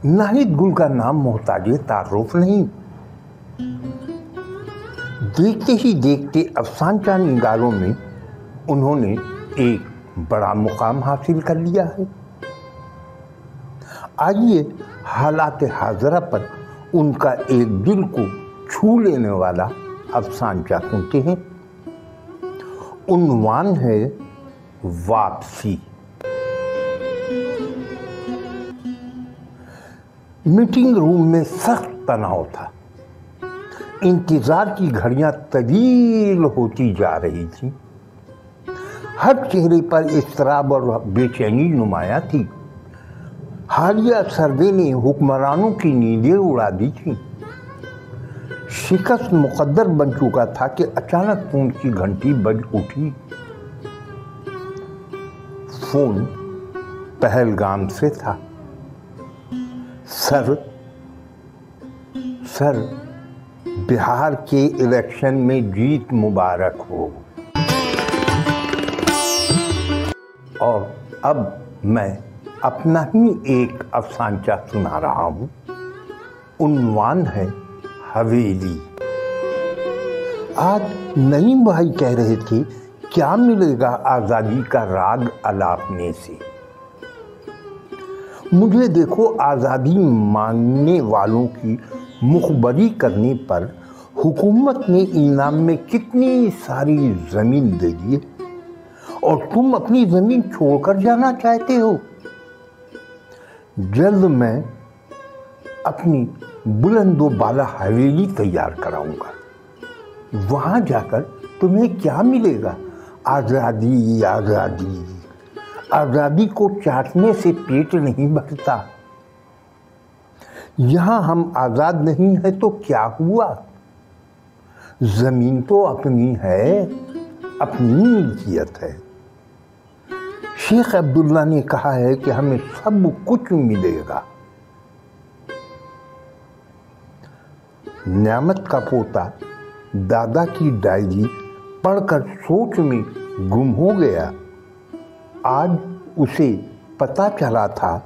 नाहिद गुल का नाम मोहताज तारुफ नहीं। देखते ही देखते अफसानचा निगारों में उन्होंने एक बड़ा मुकाम हासिल कर लिया है। आइए हालात हाजरा पर उनका एक दिल को छू लेने वाला अफसानचा सुनते हैं। उन्वान है वापसी। मीटिंग रूम में सख्त तनाव था। इंतजार की घड़ियां तवील होती जा रही थी। हर चेहरे पर इस्तराब और बेचैनी नुमाया थी। हालिया सर्वे ने हुक्मरानों की नींदें उड़ा दी थी। शिकस्त मुकद्दर बन चुका था कि अचानक फोन की घंटी बज उठी। फोन पहलगाम से था। सर बिहार के इलेक्शन में जीत मुबारक हो। और अब मैं अपना ही एक अफसानचा सुना रहा हूं। उन्वान है हवेली। आज नईम भाई कह रहे थे, क्या मिलेगा आज़ादी का राग अलापने से। मुझे देखो, आज़ादी मांगने वालों की मुखबरी करने पर हुकूमत ने इनाम में कितनी सारी ज़मीन दे दी है, और तुम अपनी ज़मीन छोड़कर जाना चाहते हो। जल्द मैं अपनी बुलंदो बाला हवेली तैयार कराऊंगा। वहां जाकर तुम्हें क्या मिलेगा? आज़ादी, आज़ादी। आज़ादी को चाटने से पेट नहीं भरता। यहां हम आज़ाद नहीं है तो क्या हुआ? जमीन तो अपनी है, अपनी मिल्कियत है। शेख अब्दुल्ला ने कहा है कि हमें सब कुछ मिलेगा। न्यामत का पोता दादा की डायरी पढ़कर सोच में गुम हो गया। आज उसे पता चला था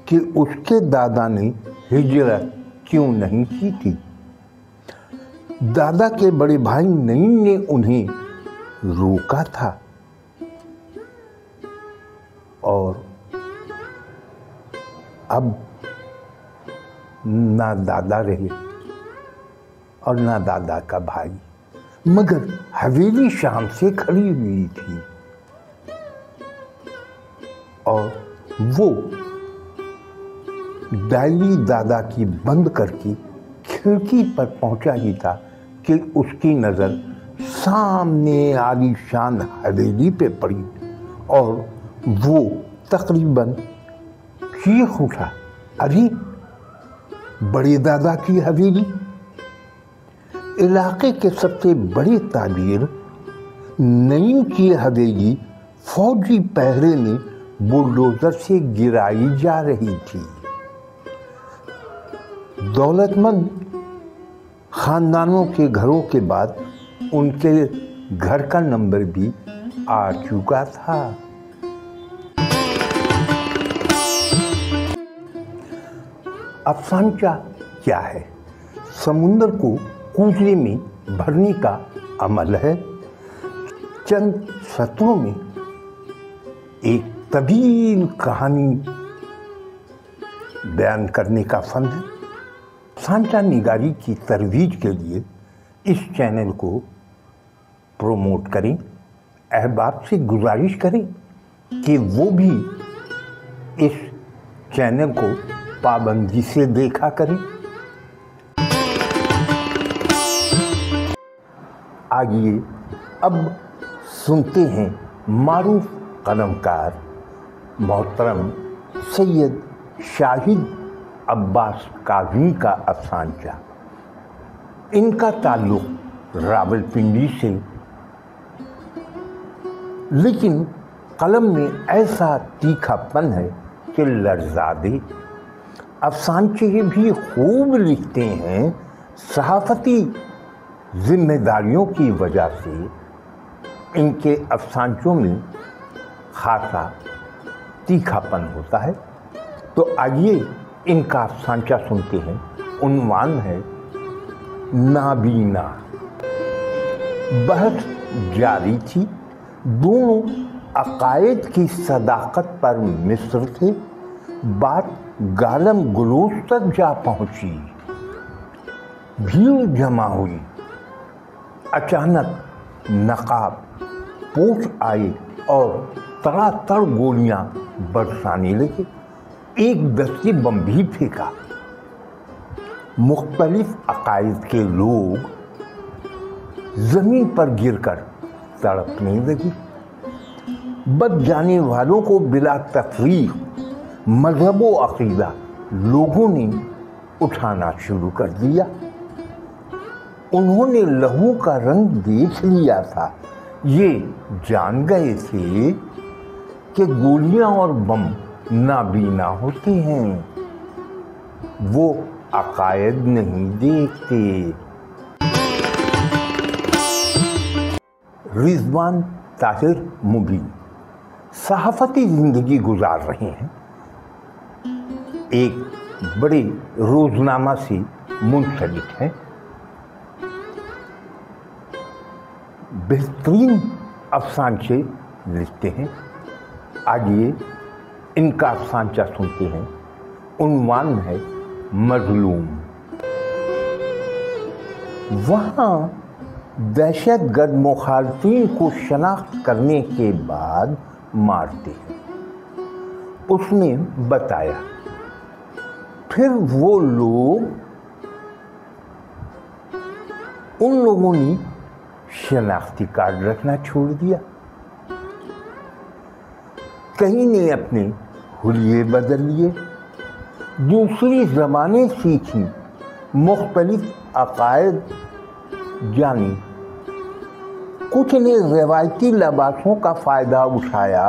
कि उसके दादा ने हिजरत क्यों नहीं की थी। दादा के बड़े भाई नईम ने उन्हें रोका था, और अब ना दादा रहे और ना दादा का भाई, मगर हवेली शाम से खड़ी हुई थी। और वो डायरी दादा की बंद करके खिड़की पर पहुंचा ही था कि उसकी नज़र सामने आलीशान हवेली पे पड़ी, और वो तकरीबन चीख उठा, अरे बड़े दादा की हवेली। इलाके के सबसे बड़े ताजीर नईम की हवेली फौजी पहरे में बुलडोजर से गिराई जा रही थी। दौलतमंद खानदानों के घरों के बाद उनके घर का नंबर भी आ चुका था। अफसानचा क्या है? समुंदर को कूजरे में भरने का अमल है। चंद सत्रों में एक तवील कहानी बयान करने का फन है। अफसानचा निगारी की तरवीज के लिए इस चैनल को प्रोमोट करें। अहबाब से गुजारिश करें कि वो भी इस चैनल को पाबंदी से देखा करें। आइए अब सुनते हैं मारूफ कलमकार मोहतरम सैयद शाहिद अब्बास काज़मी का अफसानचा। इनका ताल्लुक़ रावलपिंडी से, लेकिन कलम में ऐसा तीखापन है कि लर्ज़ा दे। अफसानचे भी खूब लिखते हैं। सहाफ़ती जिम्मेदारियों की वजह से इनके अफसानचों में खासा तीखापन होता है। तो आइए ان کا افسانچہ سنتے ہیں۔ عنوان ہے نابینا۔ بحث جاری تھی، دونوں عقائد کی صداقت پر مصر تھے۔ بات گالم گلوچ تک جا پہنچی، بھیڑ جمع ہوئی۔ اچانک نقاب پوش آئے اور تڑا تڑ گولیاں برسانے لگے۔ ایک دستی بم بھی پھینکا۔ مختلف عقائد کے لوگ زمین پر گر کر تڑپنے لگے۔ بچ جانے والوں کو بلا تفریق مذہب و عقیدہ لوگوں نے اٹھانا شروع کر دیا۔ انہوں نے لہو کا رنگ دیکھ لیا تھا، یہ جان گئے تھے کہ گولیاں اور بم نابینا ہوتے ہیں، وہ عقائد نہیں دیکھتے۔ رضوان طاہر مبین صحافتی زندگی گزار رہے ہیں۔ ایک بڑے روزنامہ سے منسلک ہیں۔ بہترین افسانچے لکھتے ہیں۔ آئیے ان کا افسانچہ سنتے ہیں۔ عنوان ہے مظلوم۔ وہاں دہشت گرد مخالفین کو شناخت کرنے کے بعد مارتے ہیں، اس نے بتایا۔ پھر وہ لوگ، ان لوگوں نے شناختی کارڈ رکھنا چھوڑ دیا۔ کئی نے اپنے حلیے بدل لیے، دوسری زبانیں سیکھی، مختلف عقائد جانی۔ کچھ نے روایتی لباسوں کا فائدہ اٹھایا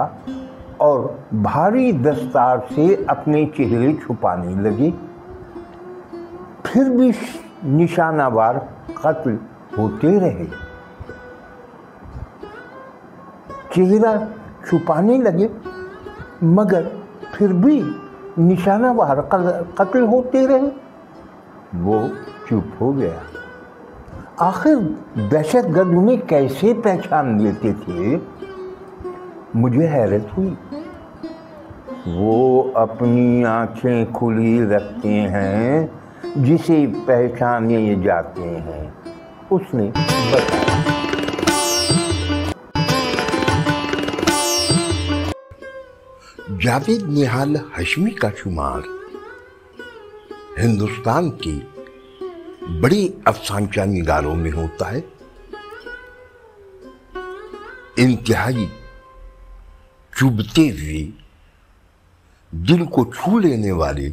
اور بھاری دستار سے اپنے چہرے چھپانے لگے۔ پھر بھی نشانہ وار قتل ہوتے رہے۔ چہرہ چھپانے لگے مگر پھر بھی نشانہ وار قتل ہوتے رہے۔ وہ چپ ہو گیا۔ آخر دہشت گرد انہیں کیسے پہچان لیتے تھے؟ مجھے حیرت ہوئی۔ وہ اپنی آنکھیں کھلی رکھتے ہیں جسے پہچانے جاتے ہیں، اس نے بتایا۔ جاوید نہال ہاشمی کا شمار ہندوستان کے بڑے افسانچہ نگاروں میں ہوتا ہے۔ انتہائی چبھتے ہوئے دل کو چھو لینے والے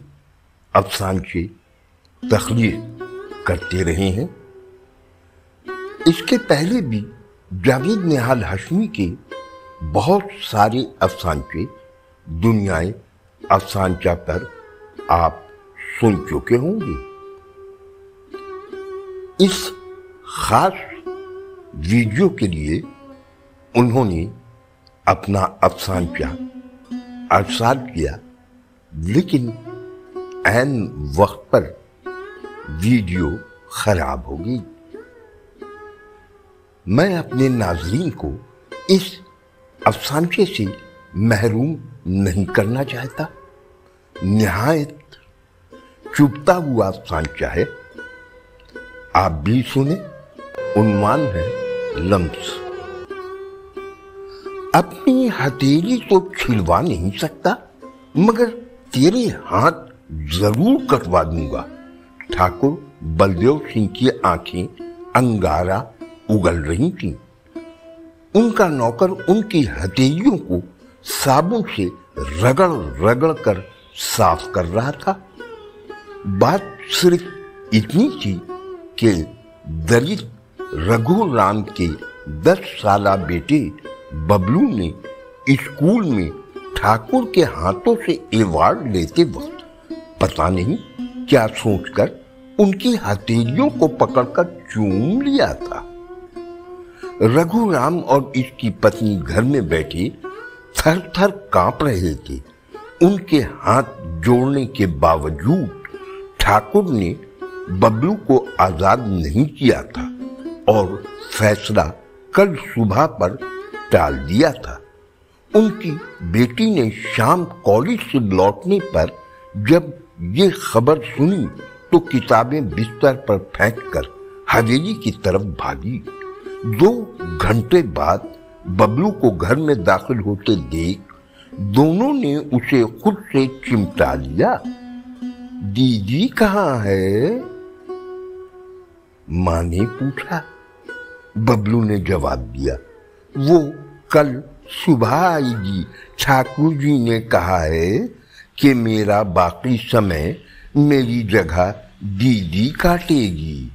افسانچے تخلیق کرتے رہے ہیں۔ اس کے پہلے بھی جاوید نہال ہاشمی کے بہت سارے افسانچے دنیائے افسانچہ پر آپ سن چکے ہوں گے۔ اس خاص ویڈیو کے لیے انہوں نے اپنا افسانچہ ارسال کیا، لیکن عین وقت پر ویڈیو خراب ہو گئی۔ میں اپنے ناظرین کو اس افسانچے سے محروم نہیں کرنا چاہتا۔ نہایت چبھتا ہوا افسانچہ ہے، آپ بھی سنیں۔ عنوان ہے لمس۔ اپنی ہتھیلی تو چھلوا نہیں سکتا مگر تیرے ہاتھ ضرور کٹوا دوں گا۔ ٹھاکر بلدیو سنگھ کی آنکھیں انگارہ اگل رہی تھیں۔ ان کا نوکر ان کی ہتھیلیوں کو صابن سے رگڑ رگڑ کر صاف کر رہا تھا۔ بات صرف اتنی تھی کہ دلت رگھو رام کے 10 سالہ بیٹے ببلو نے اسکول میں ٹھاکر کے ہاتھوں سے ایوارڈ لیتے وقت پتہ نہیں کیا سوچ کر ان کی ہتھیلیوں کو پکڑ کر چوم لیا تھا۔ رگھو رام اور اس کی پتنی گھر میں بیٹھے تھر تھر کانپ رہے تھے۔ उनके हाथ जोड़ने के बावजूद ठाकुर ने बबलू को आजाद नहीं किया था और फैसला कल सुबह पर टाल दिया था। उनकी बेटी ने शाम कॉलेज से लौटने पर जब ये खबर सुनी तो किताबें बिस्तर पर फेंककर हवेली की तरफ भागी। 2 घंटे बाद बबलू को घर में दाखिल होते देख दोनों ने उसे खुद से चिमटा लिया। दीदी कहाँ है? मां ने पूछा। बबलू ने जवाब दिया, वो कल सुबह आएगी। ठाकुर जी ने कहा है कि मेरा बाकी समय मेरी जगह दीदी काटेगी।